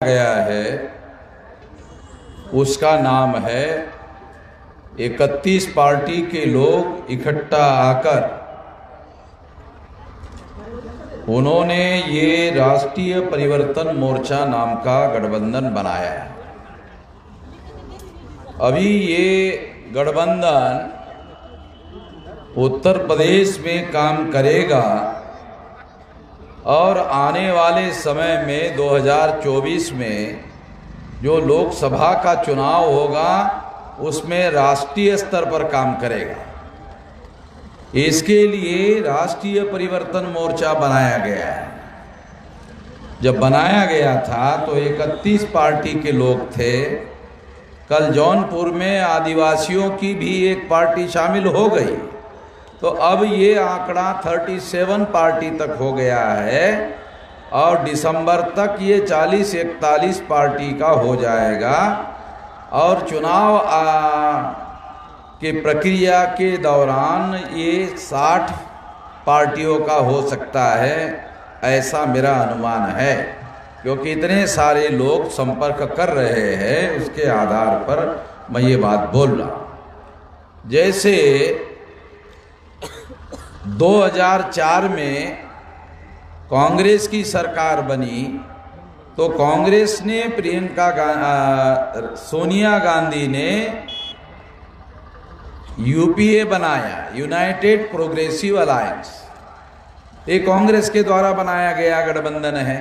गया है उसका नाम है 31 पार्टी के लोग इकट्ठा आकर उन्होंने ये राष्ट्रीय परिवर्तन मोर्चा नाम का गठबंधन बनाया है। अभी ये गठबंधन उत्तर प्रदेश में काम करेगा और आने वाले समय में 2024 में जो लोकसभा का चुनाव होगा उसमें राष्ट्रीय स्तर पर काम करेगा। इसके लिए राष्ट्रीय परिवर्तन मोर्चा बनाया गया है। जब बनाया गया था तो 31 पार्टी के लोग थे। कल जौनपुर में आदिवासियों की भी एक पार्टी शामिल हो गई, तो अब ये आंकड़ा 37 पार्टी तक हो गया है और दिसंबर तक ये 40-41 पार्टी का हो जाएगा और चुनाव के प्रक्रिया के दौरान ये 60 पार्टियों का हो सकता है, ऐसा मेरा अनुमान है, क्योंकि इतने सारे लोग संपर्क कर रहे हैं। उसके आधार पर मैं ये बात बोल रहा हूँ। जैसे 2004 में कांग्रेस की सरकार बनी तो कांग्रेस ने सोनिया गांधी ने यूपीए बनाया, यूनाइटेड प्रोग्रेसिव अलायंस। ये कांग्रेस के द्वारा बनाया गया गठबंधन है।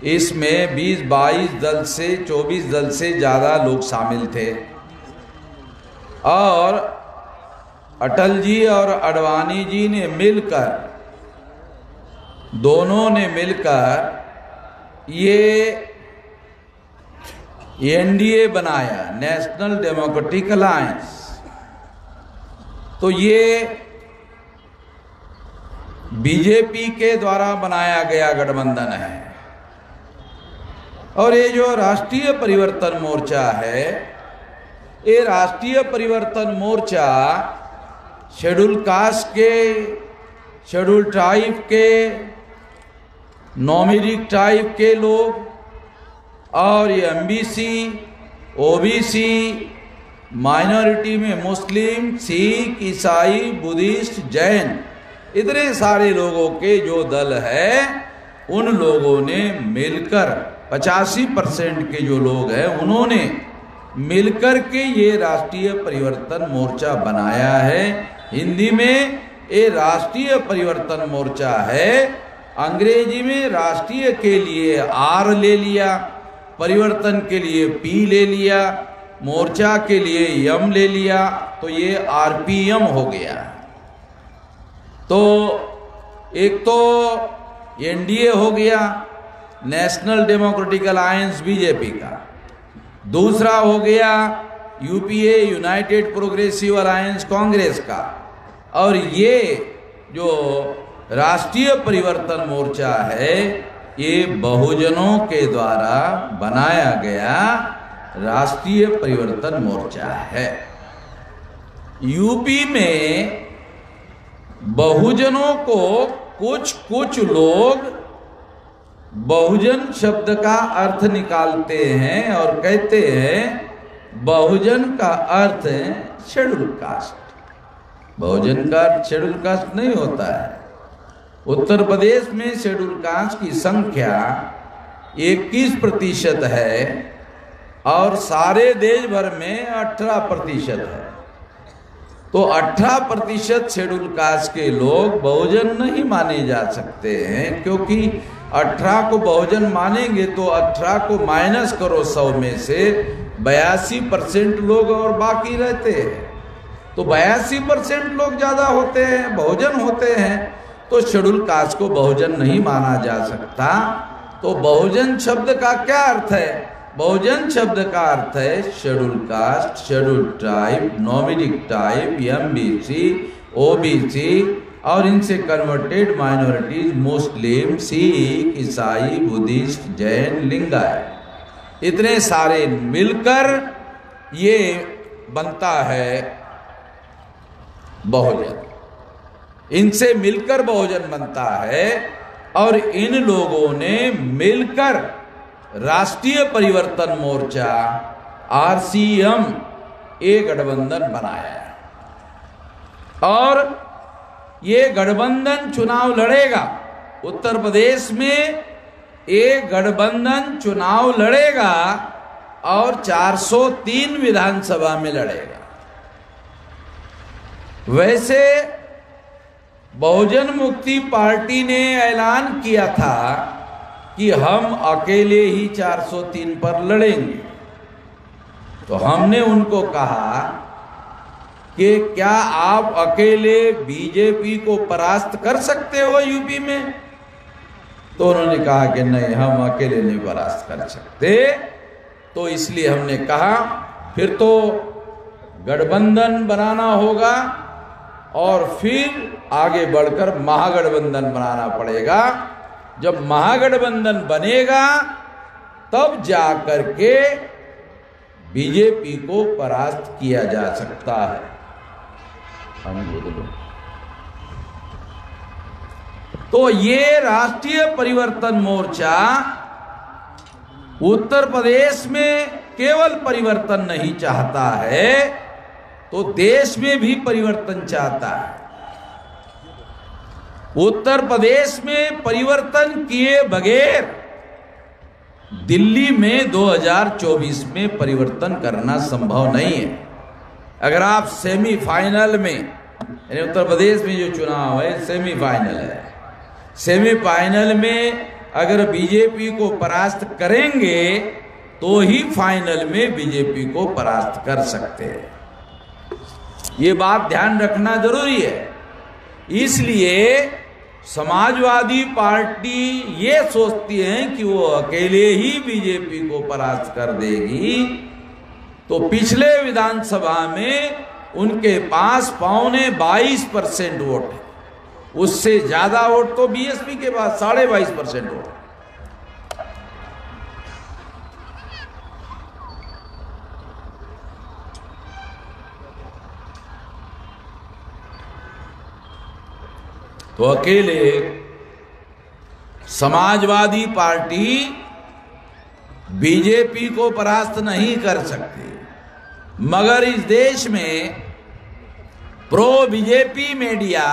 इसमें 20-22 दल से 24 दल से ज़्यादा लोग शामिल थे और अटल जी और अडवाणी जी ने मिलकर, दोनों ने मिलकर ये एनडीए बनाया, नेशनल डेमोक्रेटिक अलायंस। तो ये बीजेपी के द्वारा बनाया गया गठबंधन है। और ये जो राष्ट्रीय परिवर्तन मोर्चा है, ये राष्ट्रीय परिवर्तन मोर्चा शेड्यूल कास्ट के, शेड्यूल ट्राइब के, नॉमिडिक ट्राइब के लोग और ये एमबीसी, ओबीसी, माइनॉरिटी में मुस्लिम, सिख, ईसाई, बुद्धिस्ट, जैन, इतने सारे लोगों के जो दल है उन लोगों ने मिलकर 85% के जो लोग हैं उन्होंने मिलकर के ये राष्ट्रीय परिवर्तन मोर्चा बनाया है। हिंदी में ये राष्ट्रीय परिवर्तन मोर्चा है, अंग्रेजी में राष्ट्रीय के लिए आर ले लिया, परिवर्तन के लिए पी ले लिया, मोर्चा के लिए यम ले लिया, तो ये आरपीएम हो गया। तो एक तो एनडीए हो गया, नेशनल डेमोक्रेटिक अलायंस बीजेपी का, दूसरा हो गया UPA, United progressive alliance Congress का, और ये जो राष्ट्रीय परिवर्तन मोर्चा है ये बहुजनों के द्वारा बनाया गया राष्ट्रीय परिवर्तन मोर्चा है। यूपी में बहुजनों को कुछ लोग बहुजन शब्द का अर्थ निकालते हैं और कहते हैं बहुजन का अर्थ है शेड्यूल कास्ट। बहुजन का अर्थ शेड्यूल कास्ट नहीं होता है। उत्तर प्रदेश में शेड्यूल कास्ट की संख्या 21% है और सारे देश भर में 18% है। तो 18% शेड्यूल कास्ट के लोग बहुजन नहीं माने जा सकते हैं, क्योंकि 18 को बहुजन मानेंगे तो 18 को माइनस करो 100 में से 82% लोग और बाकी रहते हैं। तो 82% लोग ज्यादा होते हैं, बहुजन होते हैं, तो शेड्यूल कास्ट को बहुजन नहीं माना जा सकता। तो बहुजन शब्द का क्या अर्थ है? बहुजन शब्द का अर्थ है schedule caste, schedule tribe, nomadic tribe, MBC, OBC और इनसे कन्वर्टेड माइनॉरिटीज, मुस्लिम, सिख, ईसाई, बुद्धिस्ट, जैन, लिंगायत, इतने सारे मिलकर ये बनता है बहुजन। इनसे मिलकर बहुजन बनता है और इन लोगों ने मिलकर राष्ट्रीय परिवर्तन मोर्चा RCM ये गठबंधन बनाया और ये गठबंधन चुनाव लड़ेगा। उत्तर प्रदेश में एक गठबंधन चुनाव लड़ेगा और 403 विधानसभा में लड़ेगा। वैसे बहुजन मुक्ति पार्टी ने ऐलान किया था कि हम अकेले ही 403 पर लड़ेंगे, तो हमने उनको कहा कि क्या आप अकेले बीजेपी को परास्त कर सकते हो यूपी में? तो उन्होंने कहा कि नहीं, हम अकेले नहीं परास्त कर सकते। तो इसलिए हमने कहा फिर तो गठबंधन बनाना होगा और फिर आगे बढ़कर महागठबंधन बनाना पड़ेगा। जब महागठबंधन बनेगा तब जाकर के बीजेपी को परास्त किया जा सकता है। तो ये राष्ट्रीय परिवर्तन मोर्चा उत्तर प्रदेश में केवल परिवर्तन नहीं चाहता है, तो देश में भी परिवर्तन चाहता है। उत्तर प्रदेश में परिवर्तन किए बगैर दिल्ली में 2024 में परिवर्तन करना संभव नहीं है। अगर आप सेमीफाइनल में, यानी उत्तर प्रदेश में जो चुनाव है सेमीफाइनल है, सेमीफाइनल में अगर बीजेपी को परास्त करेंगे तो ही फाइनल में बीजेपी को परास्त कर सकते हैं। ये बात ध्यान रखना जरूरी है। इसलिए समाजवादी पार्टी ये सोचती है कि वो अकेले ही बीजेपी को परास्त कर देगी, तो पिछले विधानसभा में उनके पास 22.25% वोट है। उससे ज्यादा वोट तो बीएसपी के पास 22.5% वोट। तो अकेले समाजवादी पार्टी बीजेपी को परास्त नहीं कर सकती, मगर इस देश में pro BJP media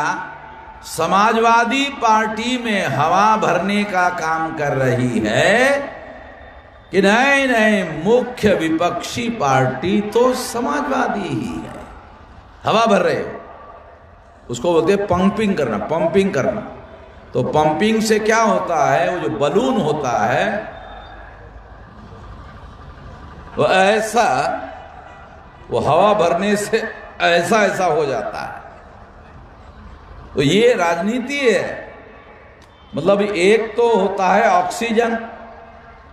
Samajwadi party में हवा भरने का काम कर रही है कि नहीं नहीं, मुख्य विपक्षी पार्टी तो समाजवादी ही है। हवा भर रहे हो, उसको बोलते हैं पंपिंग करना, पंपिंग करना। तो पंपिंग से क्या होता है, वो जो बलून होता है वो ऐसा, वो हवा भरने से ऐसा ऐसा हो जाता है। तो ये राजनीति है। मतलब एक तो होता है ऑक्सीजन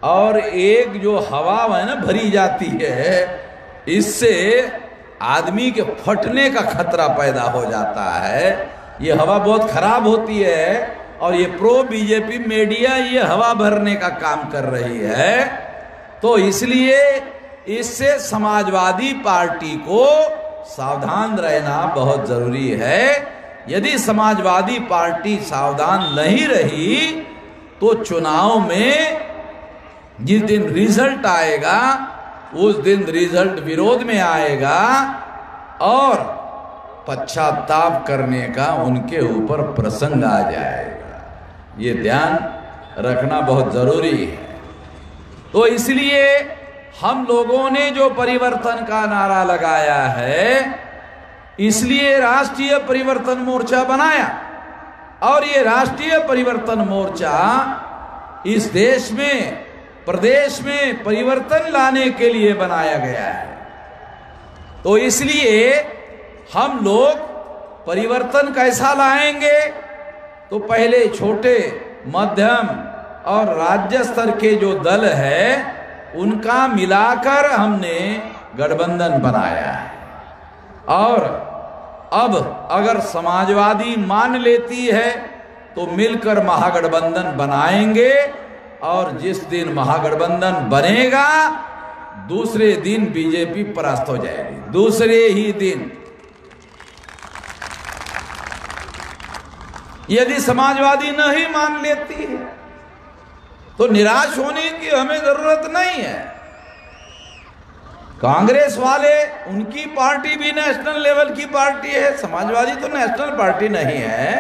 और एक जो हवा है ना भरी जाती है, इससे आदमी के फटने का खतरा पैदा हो जाता है। ये हवा बहुत खराब होती है और ये प्रो बीजेपी मीडिया ये हवा भरने का काम कर रही है। तो इसलिए इससे समाजवादी पार्टी को सावधान रहना बहुत जरूरी है। यदि समाजवादी पार्टी सावधान नहीं रही तो चुनाव में जिस दिन रिजल्ट आएगा उस दिन रिजल्ट विरोध में आएगा और पश्चाताप करने का उनके ऊपर प्रसंग आ जाएगा। ये ध्यान रखना बहुत जरूरी है। तो इसलिए हम लोगों ने जो परिवर्तन का नारा लगाया है, इसलिए राष्ट्रीय परिवर्तन मोर्चा बनाया। और ये राष्ट्रीय परिवर्तन मोर्चा इस देश में, प्रदेश में परिवर्तन लाने के लिए बनाया गया है। तो इसलिए हम लोग परिवर्तन कैसा लाएंगे, तो पहले छोटे, मध्यम और राज्य स्तर के जो दल है उनका मिलाकर हमने गठबंधन बनाया है। और अब अगर समाजवादी मान लेती है तो मिलकर महागठबंधन बनाएंगे और जिस दिन महागठबंधन बनेगा दूसरे दिन बीजेपी परास्त हो जाएगी, दूसरे ही दिन। यदि समाजवादी नहीं मान लेती है तो निराश होने की हमें जरूरत नहीं है। कांग्रेस वाले, उनकी पार्टी भी नेशनल लेवल की पार्टी है, समाजवादी तो नेशनल पार्टी नहीं है,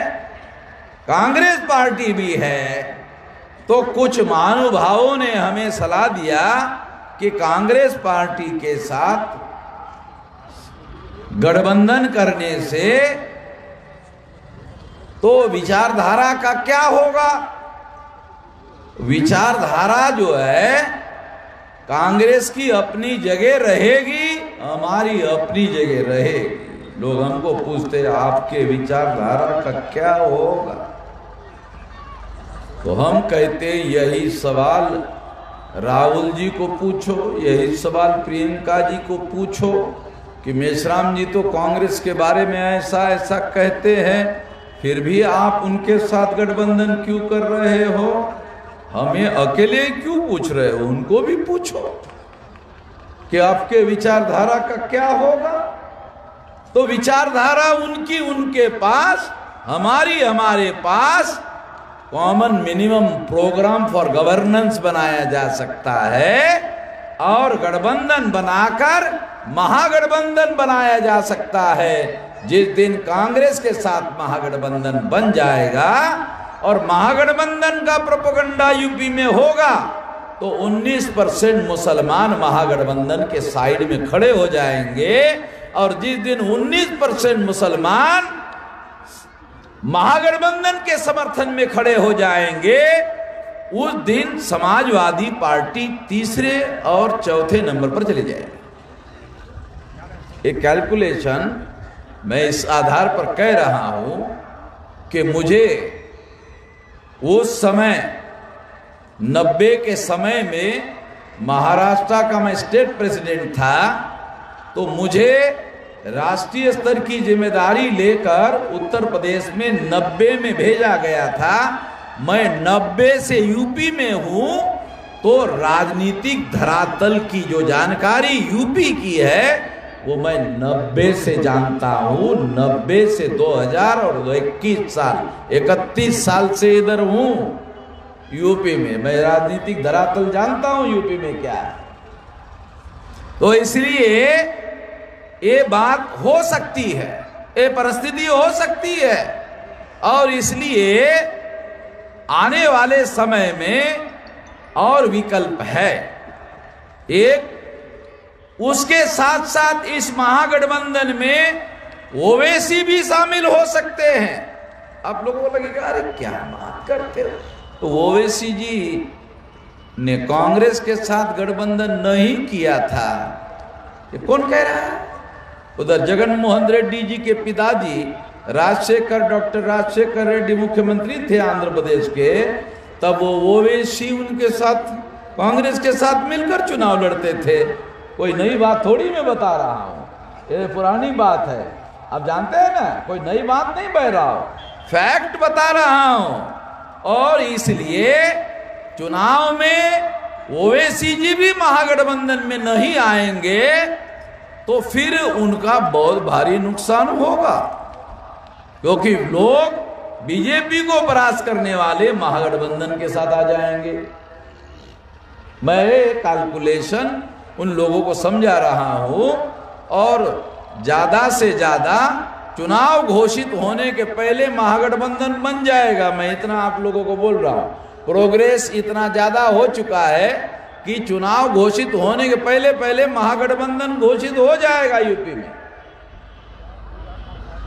कांग्रेस पार्टी भी है। तो कुछ महानुभावों ने हमें सलाह दिया कि कांग्रेस पार्टी के साथ गठबंधन करने से तो विचारधारा का क्या होगा। विचारधारा जो है कांग्रेस की अपनी जगह रहेगी, हमारी अपनी जगह रहेगी। लोग हमको पूछते आपके विचारधारा का क्या होगा, तो हम कहते यही सवाल राहुल जी को पूछो, यही सवाल प्रियंका जी को पूछो कि मेश्राम जी तो कांग्रेस के बारे में ऐसा ऐसा कहते हैं, फिर भी आप उनके साथ गठबंधन क्यों कर रहे हो। हमें अकेले क्यों पूछ रहे हो, उनको भी पूछो कि आपके विचारधारा का क्या होगा। तो विचारधारा उनकी उनके पास, हमारी हमारे पास common minimum programme for governance बनाया जा सकता है और गठबंधन बनाकर महागठबंधन बनाया जा सकता है। जिस दिन कांग्रेस के साथ महागठबंधन बन जाएगा और महागठबंधन का प्रोपेगेंडा यूपी में होगा तो 19% मुसलमान महागठबंधन के साइड में खड़े हो जाएंगे। और जिस दिन 19% मुसलमान महागठबंधन के समर्थन में खड़े हो जाएंगे, उस दिन समाजवादी पार्टी तीसरे और चौथे नंबर पर चले जाएगी। एक कैलकुलेशन मैं इस आधार पर कह रहा हूं कि मुझे उस समय 90 के समय में महाराष्ट्र का मैं स्टेट प्रेसिडेंट था, तो मुझे राष्ट्रीय स्तर की जिम्मेदारी लेकर उत्तर प्रदेश में 90 में भेजा गया था। मैं 90 से यूपी में हूं, तो राजनीतिक धरातल की जो जानकारी यूपी की है वो मैं 90 से जानता हूं। 90 से 2000 और 21 साल 31 साल से इधर हूं यूपी में। मैं राजनीतिक धरातल जानता हूं यूपी में क्या है। तो इसलिए ये बात हो सकती है, ये परिस्थिति हो सकती है, और इसलिए आने वाले समय में और विकल्प है। एक, उसके साथ साथ इस महागठबंधन में ओवैसी भी शामिल हो सकते हैं। आप लोगों को लगेगा अरे क्या बात करते हो, तो ओवैसी जी ने कांग्रेस के साथ गठबंधन नहीं किया था, ये कौन कह रहा है। उधर जगन मोहन रेड्डी जी के पिताजी डॉक्टर राजशेखर रेड्डी मुख्यमंत्री थे आंध्र प्रदेश के, तब वो ओवैसी उनके साथ कांग्रेस के साथ मिलकर चुनाव लड़ते थे। कोई नई बात थोड़ी मैं बता रहा हूं, ये पुरानी बात है, आप जानते हैं ना, कोई नई बात नहीं बह रहा हूं, फैक्ट बता रहा हूं। और इसलिए चुनाव में ओवैसी जी भी महागठबंधन में नहीं आएंगे तो फिर उनका बहुत भारी नुकसान होगा, क्योंकि लोग बीजेपी को परास्त करने वाले महागठबंधन के साथ आ जाएंगे। मैं कैलकुलेशन उन लोगों को समझा रहा हूं, और ज्यादा से ज्यादा चुनाव घोषित होने के पहले महागठबंधन बन जाएगा। मैं इतना आप लोगों को बोल रहा हूं, प्रोग्रेस इतना ज्यादा हो चुका है कि चुनाव घोषित होने के पहले पहले महागठबंधन घोषित हो जाएगा यूपी में।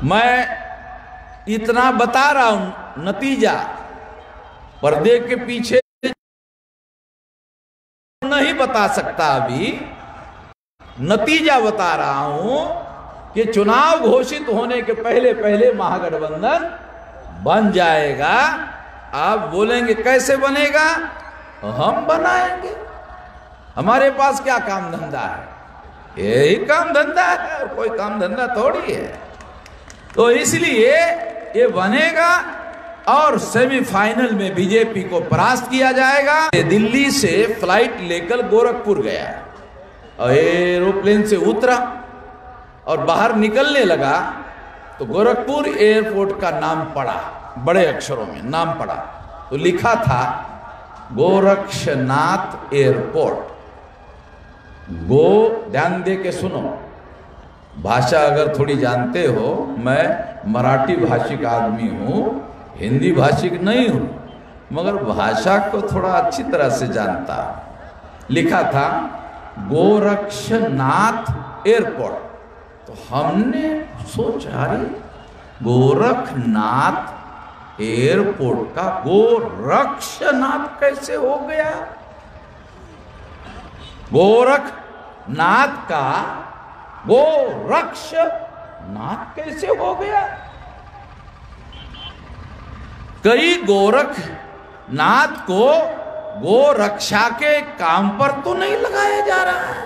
मैं इतना बता रहा हूं नतीजा, पर्दे के पीछे नहीं बता सकता, अभी नतीजा बता रहा हूं कि चुनाव घोषित होने के पहले पहले महागठबंधन बन जाएगा। आप बोलेंगे कैसे बनेगा, हम बनाएंगे, हमारे पास क्या काम धंधा है, यही काम धंधा है और कोई काम धंधा थोड़ी है। तो इसलिए ये बनेगा और सेमीफाइनल में बीजेपी को परास्त किया जाएगा। दिल्ली से फ्लाइट लेकर गोरखपुर गया और एरोप्लेन से उतरा और बाहर निकलने लगा तो गोरखपुर एयरपोर्ट का नाम पड़ा, बड़े अक्षरों में नाम पड़ा, तो लिखा था गोरक्षनाथ एयरपोर्ट। गो, ध्यान दे के सुनो, भाषा अगर थोड़ी जानते हो, मैं मराठी भाषिक आदमी हूं, हिंदी भाषिक नहीं हूं, मगर भाषा को थोड़ा अच्छी तरह से जानता। लिखा था गोरक्षनाथ एयरपोर्ट। तो हमने सोचा अरे गोरखनाथ एयरपोर्ट का गोरक्षनाथ कैसे हो गया? गोरखनाथ का गोरक्षनाथ कैसे हो गया? कई गोरखनाथ को गोरक्षा के काम पर तो नहीं लगाया जा रहा है।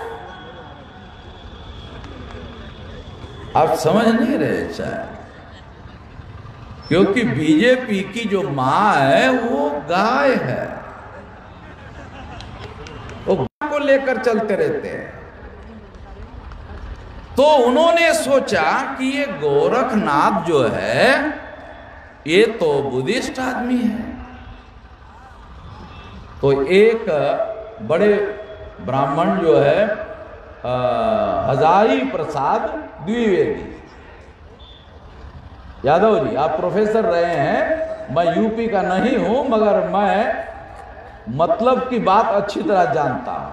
आप समझ नहीं रहे शायद, क्योंकि बीजेपी की जो मां है वो गाय है, वो गाय को लेकर चलते रहते हैं। तो उन्होंने सोचा कि ये गोरखनाथ जो है ये तो बुद्धिस्ट आदमी है। तो एक बड़े ब्राह्मण जो है हजारी प्रसाद द्विवेदी, यादव जी आप प्रोफेसर रहे हैं, मैं यूपी का नहीं हूं मगर मैं मतलब की बात अच्छी तरह जानता हूं।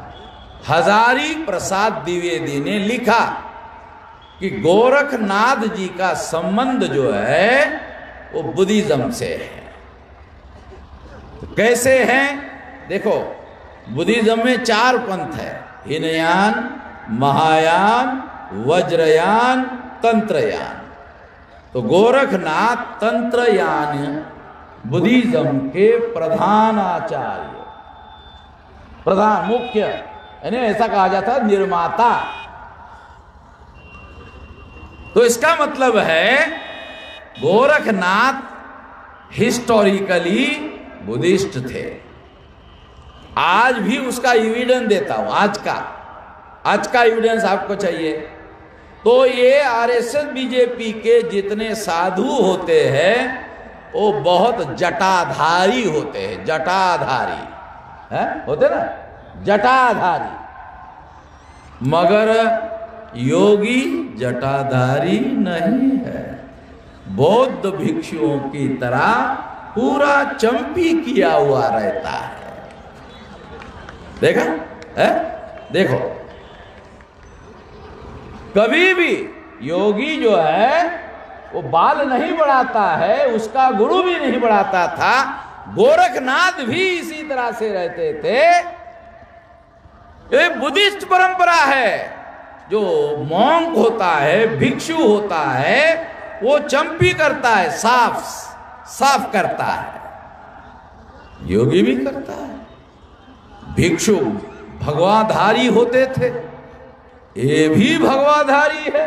हजारी प्रसाद द्विवेदी ने लिखा कि गोरखनाथ जी का संबंध जो है वो बुद्धिज्म से है। तो कैसे है देखो, बुद्धिज्म में 4 पंथ है, हीनयान, महायान, वज्रयान, तंत्रयान। तो गोरखनाथ तंत्रयान बुद्धिज्म के प्रधान आचार्य, प्रधान मुख्य, यानी ऐसा कहा जाता है निर्माता। तो इसका मतलब है गोरखनाथ हिस्टोरिकली बुद्धिस्ट थे। आज भी उसका एविडेंस देता हूं, आज का एविडेंस आपको चाहिए। तो ये आरएसएस बीजेपी के जितने साधु होते हैं वो बहुत जटाधारी होते हैं, जटाधारी है, होते ना जटाधारी, मगर योगी जटाधारी नहीं है। बौद्ध भिक्षुओं की तरह पूरा चंपी किया हुआ रहता है। देखा है? देखो कभी भी योगी जो है वो बाल नहीं बढ़ाता है, उसका गुरु भी नहीं बढ़ाता था। गोरखनाथ भी इसी तरह से रहते थे। ये बुद्धिस्ट परंपरा है। जो मॉन्क होता है, भिक्षु होता है, वो चंपी करता है, साफ करता है। योगी भी करता है। भिक्षु भगवाधारी होते थे, ये भी भगवाधारी है।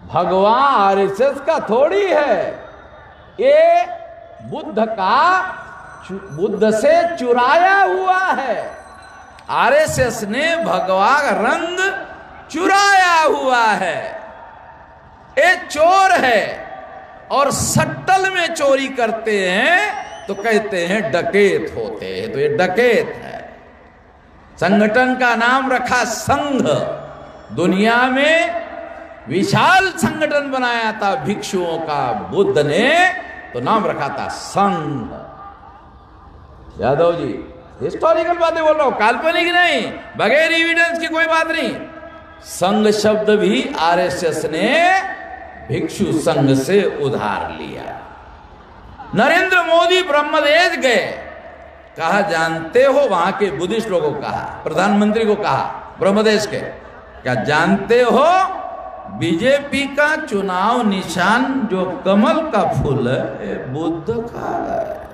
भगवान आरएसएस का थोड़ी है, ये बुद्ध से चुराया हुआ है। आरएसएस ने भगवा रंग चुराया हुआ है। ये चोर है और सट्टल में चोरी करते हैं तो कहते हैं डकैत होते हैं। तो ये डकैत है। संगठन का नाम रखा संघ। दुनिया में विशाल संगठन बनाया था भिक्षुओं का बुद्ध ने, तो नाम रखा था संघ। यादव जी हिस्टोरिकल बातें बोल रहा हूं, काल्पनिक नहीं, बगैर एविडेंस की कोई बात नहीं। संघ शब्द भी आरएसएस ने भिक्षु संघ से उधार लिया। नरेंद्र मोदी ब्रह्मदेश गए, कहा जानते हो, वहां के बुद्धिस्ट लोगों को कहा, प्रधानमंत्री को कहा ब्रह्मदेश के, क्या जानते हो बीजेपी का चुनाव निशान जो कमल का फूल है बुद्ध का है।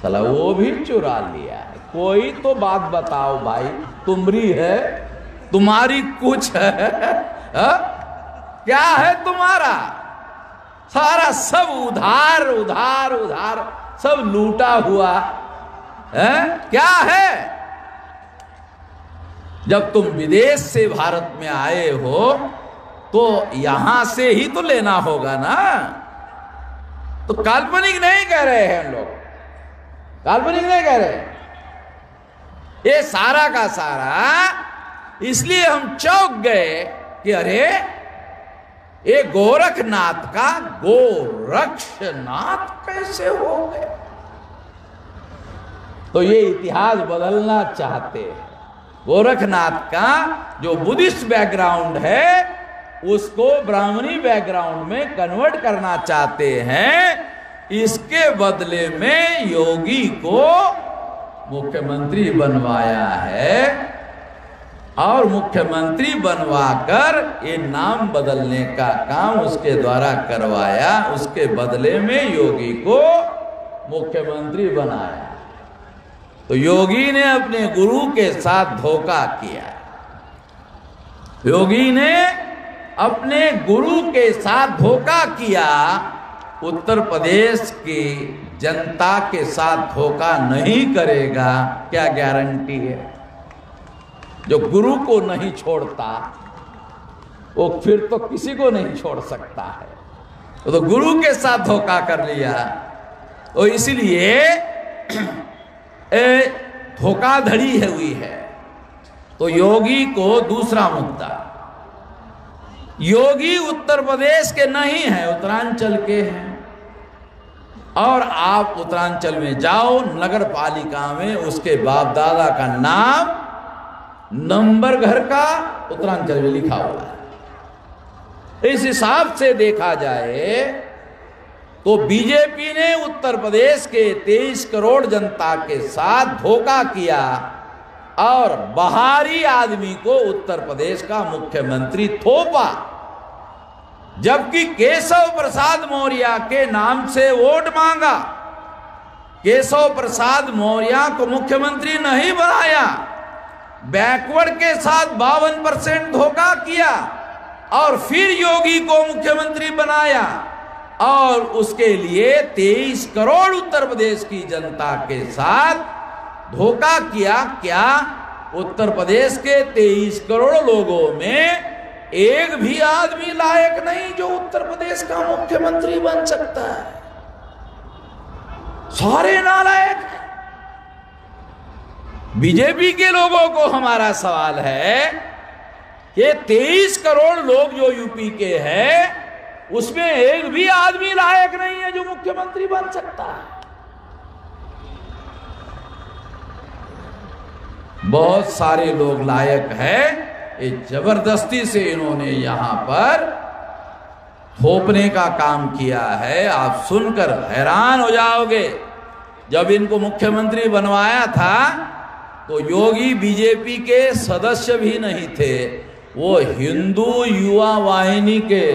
चला वो भी चुरा लिया है। कोई तो बात बताओ भाई, तुमरी है, तुम्हारी कुछ है, क्या है तुम्हारा? सारा सब उधार उधार उधार, सब लूटा हुआ है। क्या है? जब तुम विदेश से भारत में आए हो तो यहां से ही तो लेना होगा ना। तो काल्पनिक नहीं कह रहे हैं हम लोग, काल्पनिक नहीं कह रहे। ये सारा का सारा इसलिए हम चौंक गए कि अरे ये गोरखनाथ का गोरक्षनाथ कैसे हो गए। तो ये इतिहास बदलना चाहते हैं। गोरखनाथ का जो बुद्धिस्ट बैकग्राउंड है उसको ब्राह्मणी बैकग्राउंड में कन्वर्ट करना चाहते हैं। इसके बदले में योगी को मुख्यमंत्री बनवाया है और मुख्यमंत्री बनवाकर ये नाम बदलने का काम उसके द्वारा करवाया। उसके बदले में योगी को मुख्यमंत्री बनाया। तो योगी ने अपने गुरु के साथ धोखा किया। योगी ने अपने गुरु के साथ धोखा किया। उत्तर प्रदेश की जनता के साथ धोखा नहीं करेगा, क्या गारंटी है? जो गुरु को नहीं छोड़ता वो फिर तो किसी को नहीं छोड़ सकता है। तो गुरु के साथ धोखा कर लिया। तो इसलिए धोखाधड़ी है हुई है। तो योगी को दूसरा मुद्दा, योगी उत्तर प्रदेश के नहीं है, उत्तरांचल के हैं। और आप उत्तरांचल में जाओ, नगर पालिका में उसके बाप दादा का नाम, नंबर घर का उत्तरांचल में लिखा हुआ है। इस हिसाब से देखा जाए तो बीजेपी ने उत्तर प्रदेश के 23 करोड़ जनता के साथ धोखा किया और बाहरी आदमी को उत्तर प्रदेश का मुख्यमंत्री थोपा। जबकि केशव प्रसाद मौर्य के नाम से वोट मांगा। केशव प्रसाद मौर्य को मुख्यमंत्री नहीं बनाया, बैकवर्ड के साथ 52% धोखा किया और फिर योगी को मुख्यमंत्री बनाया। और उसके लिए 23 करोड़ उत्तर प्रदेश की जनता के साथ धोखा किया। क्या उत्तर प्रदेश के 23 करोड़ लोगों में एक भी आदमी लायक नहीं जो उत्तर प्रदेश का मुख्यमंत्री बन सकता है? सारे नालायक हैं। बीजेपी के लोगों को हमारा सवाल है कि 23 करोड़ लोग जो यूपी के हैं उसमें एक भी आदमी लायक नहीं है जो मुख्यमंत्री बन सकता है। बहुत सारे लोग लायक हैं। ये जबरदस्ती से इन्होंने यहां पर थोपने का काम किया है। आप सुनकर हैरान हो जाओगे। जब इनको मुख्यमंत्री बनवाया था तो योगी बीजेपी के सदस्य भी नहीं थे, वो हिंदू युवा वाहिनी के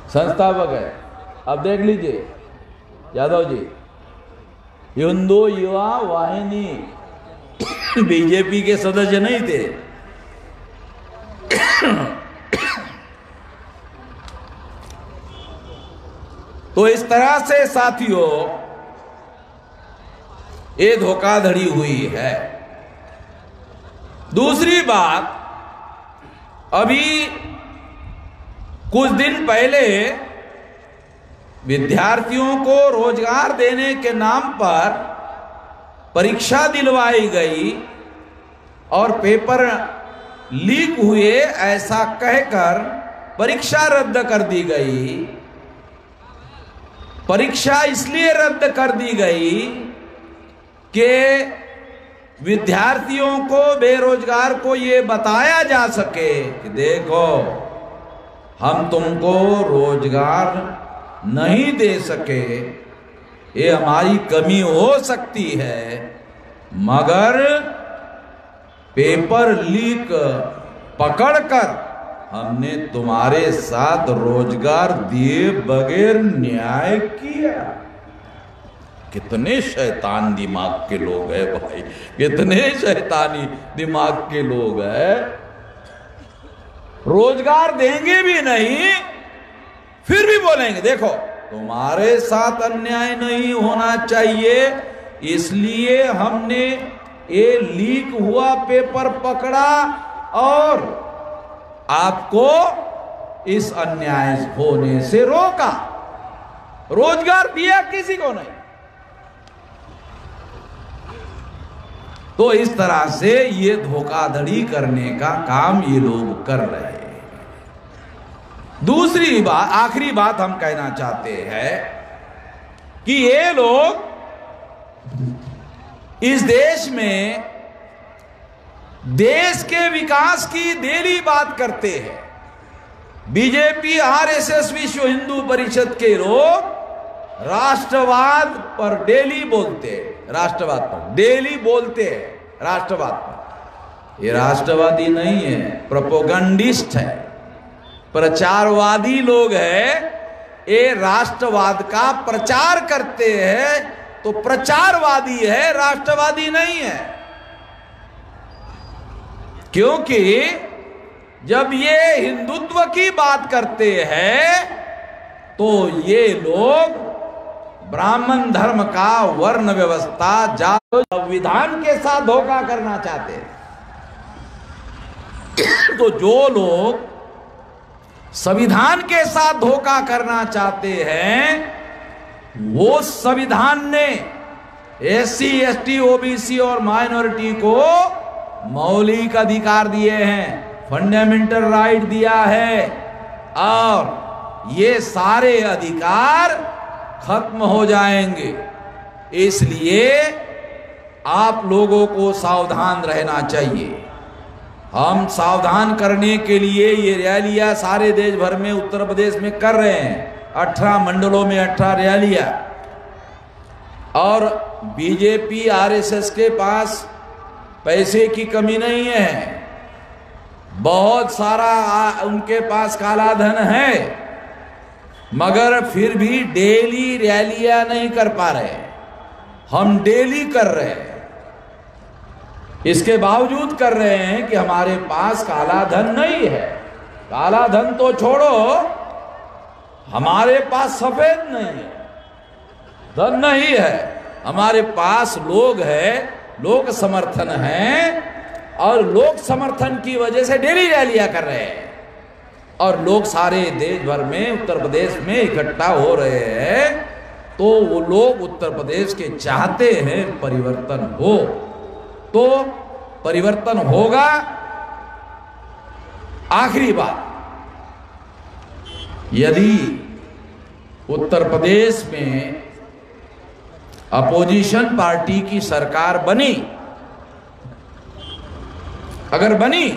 संस्थापक है। अब देख लीजिए यादव जी, हिंदू युवा वाहिनी बीजेपी के सदस्य नहीं थे। तो इस तरह से साथियों ये धोखाधड़ी हुई है। दूसरी बात, अभी कुछ दिन पहले विद्यार्थियों को रोजगार देने के नाम पर परीक्षा दिलवाई गई और पेपर लीक हुए ऐसा कहकर परीक्षा रद्द कर दी गई। परीक्षा इसलिए रद्द कर दी गई कि विद्यार्थियों को, बेरोजगार को ये बताया जा सके कि देखो हम तुमको रोजगार नहीं दे सके, ये हमारी कमी हो सकती है, मगर पेपर लीक पकड़कर हमने तुम्हारे साथ रोजगार दिए बगैर न्याय किया। कितने शैतान दिमाग के लोग हैं भाई, कितने शैतानी दिमाग के लोग हैं। रोजगार देंगे भी नहीं, फिर भी बोलेंगे देखो तुम्हारे साथ अन्याय नहीं होना चाहिए, इसलिए हमने ये लीक हुआ पेपर पकड़ा और आपको इस अन्याय होने से रोका। रोजगार दिया किसी को नहीं। तो इस तरह से ये धोखाधड़ी करने का काम ये लोग कर रहे हैं। दूसरी बात, आखिरी बात हम कहना चाहते हैं कि ये लोग इस देश में देश के विकास की डेली बात करते हैं। बीजेपी, आरएसएस, विश्व हिंदू परिषद के लोग राष्ट्रवाद पर डेली बोलते हैं, राष्ट्रवाद पर डेली बोलते हैं, राष्ट्रवाद पर। ये राष्ट्रवादी नहीं है, प्रोपोगंडिस्ट है, प्रचारवादी लोग हैं। ये राष्ट्रवाद का प्रचार करते हैं तो प्रचारवादी है, राष्ट्रवादी नहीं है। क्योंकि जब ये हिंदुत्व की बात करते हैं तो ये लोग ब्राह्मण धर्म का, वर्ण व्यवस्था, जाति, संविधान के साथ धोखा करना चाहते हैं। तो जो लोग संविधान के साथ धोखा करना चाहते हैं, वो संविधान ने एससी, एसटी, ओबीसी और माइनॉरिटी को मौलिक अधिकार दिए हैं, फंडामेंटल राइट दिया है, और ये सारे अधिकार खत्म हो जाएंगे। इसलिए आप लोगों को सावधान रहना चाहिए। हम सावधान करने के लिए ये रैलियां सारे देश भर में, उत्तर प्रदेश में कर रहे हैं। 18 मंडलों में 18 रैलियां। और बीजेपी, आरएसएस के पास पैसे की कमी नहीं है, बहुत सारा उनके पास काला धन है, मगर फिर भी डेली रैलियां नहीं कर पा रहे। हम डेली कर रहे हैं। इसके बावजूद कर रहे हैं कि हमारे पास काला धन नहीं है। काला धन तो छोड़ो, हमारे पास सफेद नहीं है, धन नहीं है, हमारे पास लोग है, लोक समर्थन है, और लोक समर्थन की वजह से डेली रैलियां कर रहे हैं। और लोग सारे देश भर में, उत्तर प्रदेश में इकट्ठा हो रहे हैं। तो वो लोग उत्तर प्रदेश के चाहते हैं परिवर्तन हो, तो परिवर्तन होगा। आखिरी बात, यदि उत्तर प्रदेश में अपोजिशन पार्टी की सरकार बनी, अगर बनी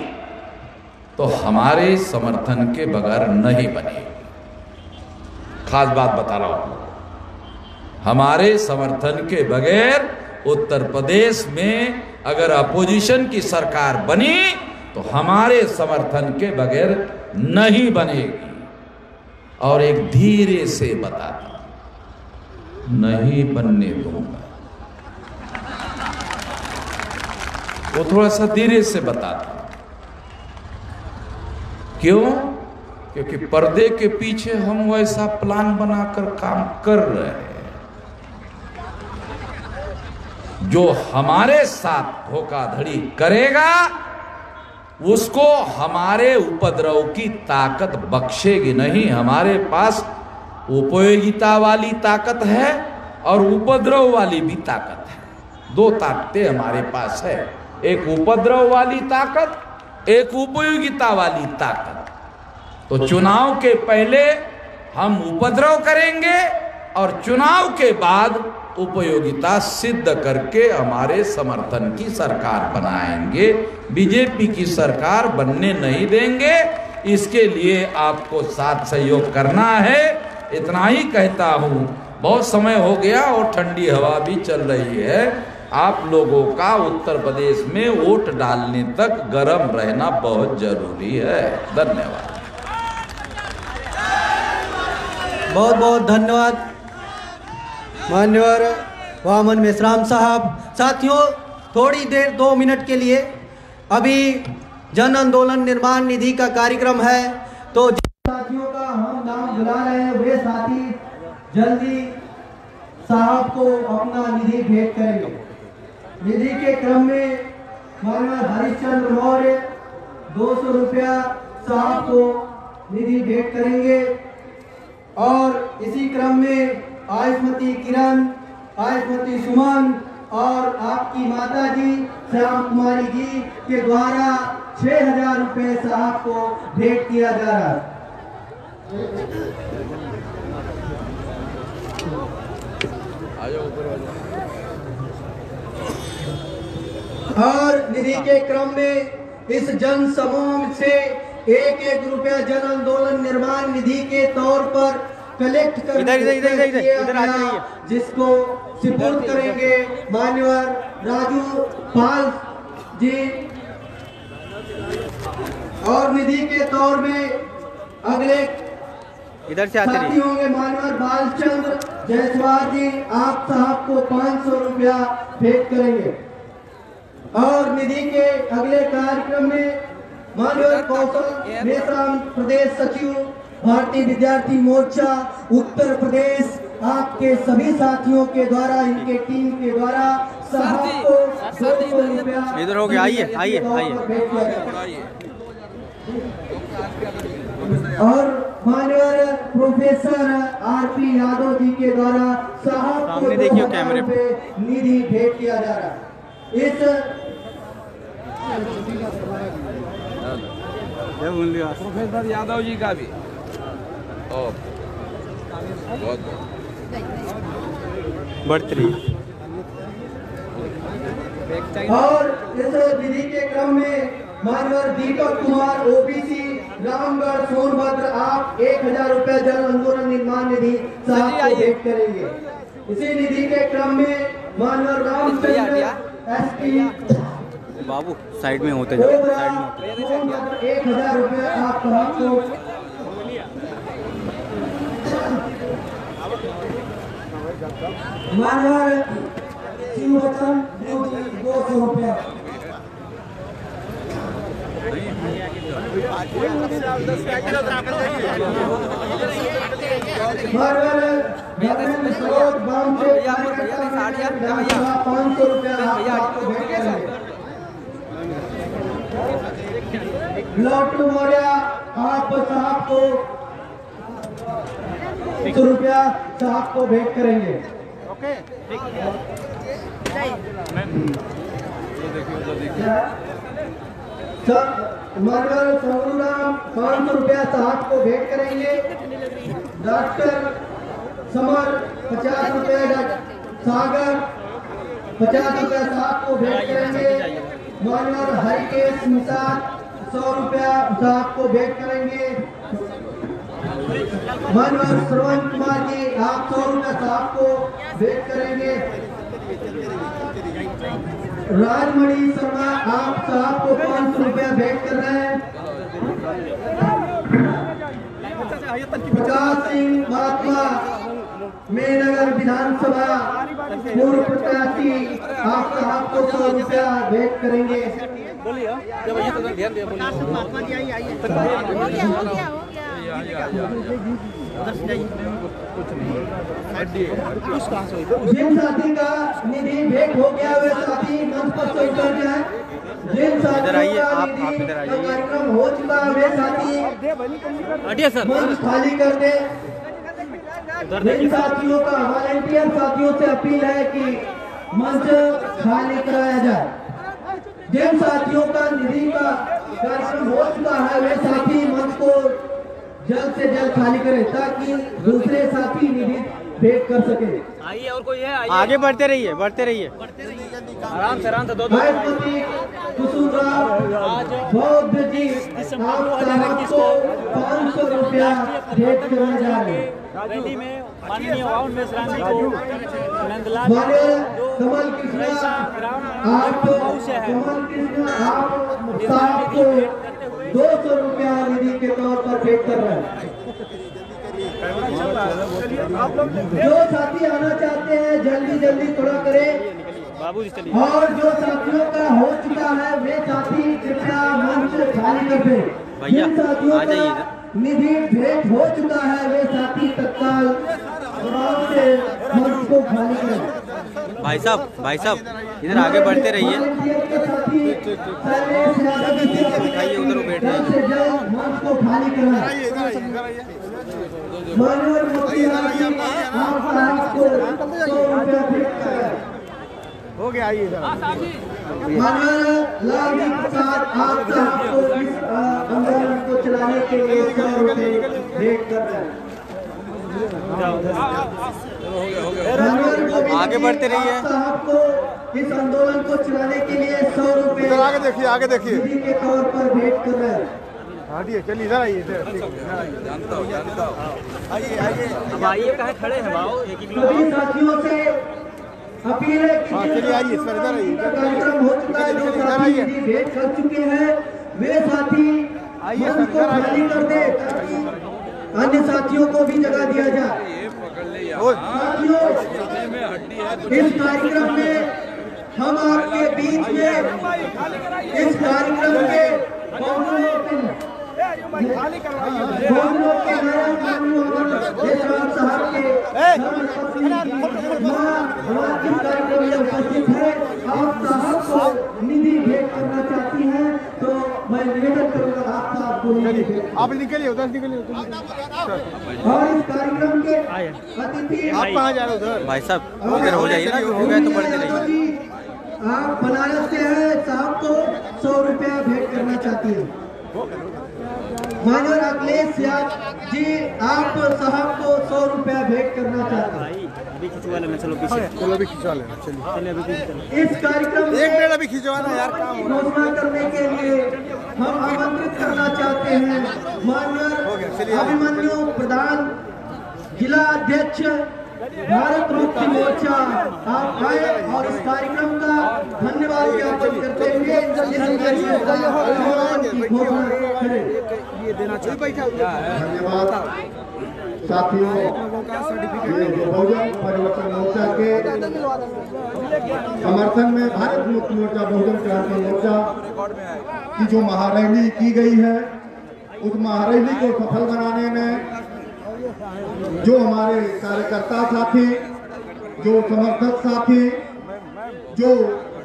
तो हमारे समर्थन के बगैर नहीं बनेगी। खास बात बता रहा हूं, हमारे समर्थन के बगैर उत्तर प्रदेश में अगर अपोजिशन की सरकार बनी तो हमारे समर्थन के बगैर नहीं बनेगी। और एक धीरे से बताता हूं, नहीं बनने दूंगा। वो थोड़ा सा धीरे से बताता हूं। क्यों? क्योंकि पर्दे के पीछे हम वैसा प्लान बनाकर काम कर रहे हैं। जो हमारे साथ धोखाधड़ी करेगा उसको हमारे उपद्रव की ताकत बख्शेगी नहीं। हमारे पास उपयोगिता वाली ताकत है और उपद्रव वाली भी ताकत है। दो ताकतें हमारे पास है, एक उपद्रव वाली ताकत, एक उपयोगिता वाली ताकत। तो चुनाव के पहले हम उपद्रव करेंगे और चुनाव के बाद उपयोगिता सिद्ध करके हमारे समर्थन की सरकार बनाएंगे। बीजेपी की सरकार बनने नहीं देंगे। इसके लिए आपको साथ सहयोग करना है। इतना ही कहता हूँ। बहुत समय हो गया और ठंडी हवा भी चल रही है। आप लोगों का उत्तर प्रदेश में वोट डालने तक गर्म रहना बहुत जरूरी है। धन्यवाद। बहुत बहुत धन्यवाद मान्यवर वामन मेश्राम साहब। साथियों, थोड़ी देर 2 मिनट के लिए अभी जन आंदोलन निर्माण निधि का कार्यक्रम है, तो साथियों का हम नाम बुला रहे हैं, वे साथी जल्दी साहब को अपना निधि भेंट करेंगे। निधि के क्रम में माननीय हरिश्चंद्र मौर्य 200 रुपया साहब को निधि भेंट करेंगे। और इसी क्रम में आयुष्मती किरण, आयुष्मती सुमन, और आपकी माता जी श्याम कुमारी जी के द्वारा 6000 रुपए साहब को भेंट किया जा रहा है। और निधि के क्रम में इस जन समूह से 1-1 रुपया जन आंदोलन निर्माण निधि के तौर पर कलेक्ट कर जिसको सुपुर्द करेंगे मान्यवर राजू पाल जी। और निधि के तौर में अगले इधर से आते साथी होंगे मान्यवर बालचंद्र जायसवाल जी, आप साहब को 500 रुपया भेंट करेंगे। और निधि के अगले कार्यक्रम में मान्यवर कौशल मेश्राम प्रदेश सचिव भारतीय विद्यार्थी मोर्चा उत्तर प्रदेश, आपके सभी साथियों के द्वारा, इनके टीम के द्वारा साहब को 200 रुपया इधर हो गया। आइए आइए आइए। और मान्यवर प्रोफेसर आरपी यादव जी के द्वारा साहब को देखिए कैमरे पे निधि भेंट किया जा रहा है। इस प्रोफेसर यादव जी का भी बहुत बढ़ती रही। और इस निधि के क्रम में मानवर दीपक कुमार ओबीसी रामगढ़ सोनभद्र, आप 1000 रुपया जन आंदोलन निर्माण निधि साहब को भेंट करेंगे। इसी निधि के क्रम में मानवर रामचंद्र एसपी बाबू साइड में होते जाओ, साइड में 1000 रुपया आप सबको मानवर शिवचंद 200 रुपया। मानवर धर्मेंद्र सरोज बाम से 500 रुपया आपको भेंट करेंगे। लॉटू मौर्य, आप साहब को 100 रुपया साहब को भेंट करेंगे। मानवर संग्राम 500 रुपया साहब को भेंट करेंगे। डॉक्टर समर 50 रुपया, सागर 50 रुपया साहब को भेंट करेंगे। मानवर हरिकेश निषाद 100 रुपया साहब को भेंट करेंगे। मानवर श्रवण कुमार जी, आप 100 रुपया साहब को भेंट करेंगे। राजमणि शर्मा, आप साहब को 500 रुपया भेंट कर रहे हैं। प्रकाश सिंह महात्मा मेनगर विधानसभा पूर्व प्रत्याशी, आप साहब को 100 रुपया भेंट करेंगे। जिन साथी का निधि भेंट हो गया वे साथी मंच पर से उतर जाए। जिन साथियों का निधि का कार्यक्रम हो चुका है वे साथी मंच खाली कर दे। जिन साथियों का वॉलंटियर साथियों से अपील है कि मंच खाली कराया जाए। जिन साथियों का निधि का कार्यक्रम हो चुका है वे साथी मंच को जल्द से जल्द खाली करें ताकि दूसरे साथी निधि भेंट कर सके। आइए और कोई है, आइए आगे बढ़ते रहिए, बढ़ते रहिए आराम से 2 कुसुमराव बौद्ध जी, आप साहब को 500 रुपया भेंट करने जा रहे हैं। रैली में माननीय वाउन मेश्राम जी को नंदलाल कमल कृष्णा, आप कमल कृष्णा आप साहब को 200 रुपया निधि के तौर पर भेंट कर रहे हैं। जो साथी आना चाहते हैं जल्दी जल्दी थोड़ा करें। और जो साथियों का हो चुका है वे साथी कृपया मंच खाली कर दें। जिन साथियों का निधि भेंट हो चुका है वे साथी तत्काल से मंच को खाली करें। भाई साहब इधर आगे बढ़ते रहिए, दिखाइए उधर बैठ जाइए। मंच को खाली करना। मानवर मुख्यमंत्री आप साहब को 100 रुपया भेंट कर रहे हैं। हो गया, आइए सर। माननीय लालजी प्रसाद आप साहब को इस आंदोलन को चलाने के लिए 100 रुपए भेंट कर रहे हैं। आगे बढ़ते रहिए। साहब को इस आंदोलन को चलाने के लिए 100 रुपए आगे देखिए, आगे देखिए, निधि के तौर पर भेंट कर रहे हैं। हटिए, चलिए इधर आइए, जानता हूँ आइए आइए। अब आइए, कहाँ खड़े हैं भाव, एक एक सभी साथियों से अपील है कि चलिए आइए सर, इधर आइए। कार्यक्रम हो चुका है, जो साथी निधि भेंट कर चुके हैं वे साथी मंच को खाली कर दे ताकि अन्य साथियों को भी जगह दिया जाए। साथियों, इस कार्यक्रम में हम आपके बीच में इस कार्यक्रम के मेसराम साहब के कार्यक्रम में उपस्थित है। आप साहब को निधि भेंट करना चाहती हैं तो मैं निवेदन करूंगा आप साहब को निधि भेंट। आप निकलिए, उधर निकलिए। और इस कार्यक्रम के अतिथि आप कहाँ जा रहे हो? उधर भाई साहब उधर हो जाइए ना, हो गया तो बढ़ते रहिए। आप बनारस से हैं, साहब को 100 रुपया भेंट करना चाहती है। माननीय अखिलेश यादव जी आप साहब को 100 रुपया भेंट करना चाहते हैं। अभी खिंचवा लेना, चलो पीछे, चलो अभी खिंचवा लेना, चलिए अभी पीछे चलो। इस कार्यक्रम एक मिनट अभी खिंचवाना यार, काम हो रहा है। घोषणा करने के लिए हम आमंत्रित करना चाहते हैं माननीय अभिमन्यु प्रधान जिला अध्यक्ष भारत मुक्ति मोर्चा, आप आए और इस कार्यक्रम का धन्यवाद ज्ञापन करते हुए इस घोषणा करें। धन्यवाद साथियों। ये बहुजन परिवर्तन मोर्चा के समर्थन में भारत मुक्ति मोर्चा बहुजन क्रांति मोर्चा की जो महारैली की गई है, उस महारैली को सफल बनाने में जो हमारे कार्यकर्ता साथी, जो समर्थक साथी, जो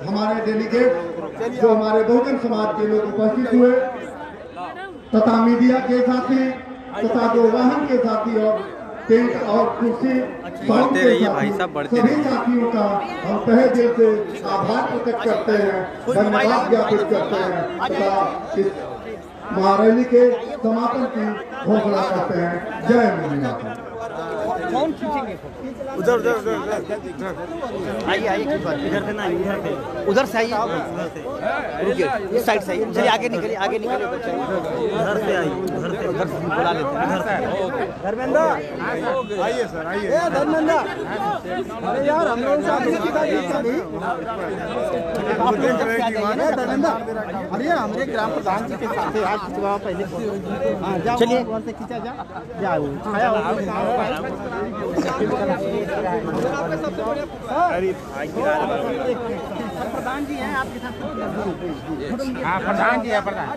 हमारे डेलीगेट, जो हमारे बहुजन समाज के लोग उपस्थित हुए तथा मीडिया के साथी तथा जो वाहन के साथी और टेंट और कुर्सी बढ़ते रहिए भाई साहब, बढ़ते सभी साथियों का हम तहे दिल से आभार प्रकट करते हैं, धन्यवाद ज्ञापित करते हैं तथा इस महारैली के समापन की घोषणा करते हैं। जय मोदी माता। उधर उधर उधर आइए आइए, इधर से ना, इधर से, उधर से आइए, रुकिए, इस साइड से आइए, चलिए आगे निकलिए, आगे निकलिए, उधर से आइए, उधर से बुला लेते हैं, इधर से। धर्मेंद्र आइए सर, आइए। धर्मेंद्र, अरे यार हम लोग धर्मेंद्र, अरे हमारे ग्राम प्रधान जी के साथ आज खिंचवा पहले। चलिए खींचा जाओ। प्रधान जी हैं आपके साथ। हाँ प्रधान जी है, प्रधान।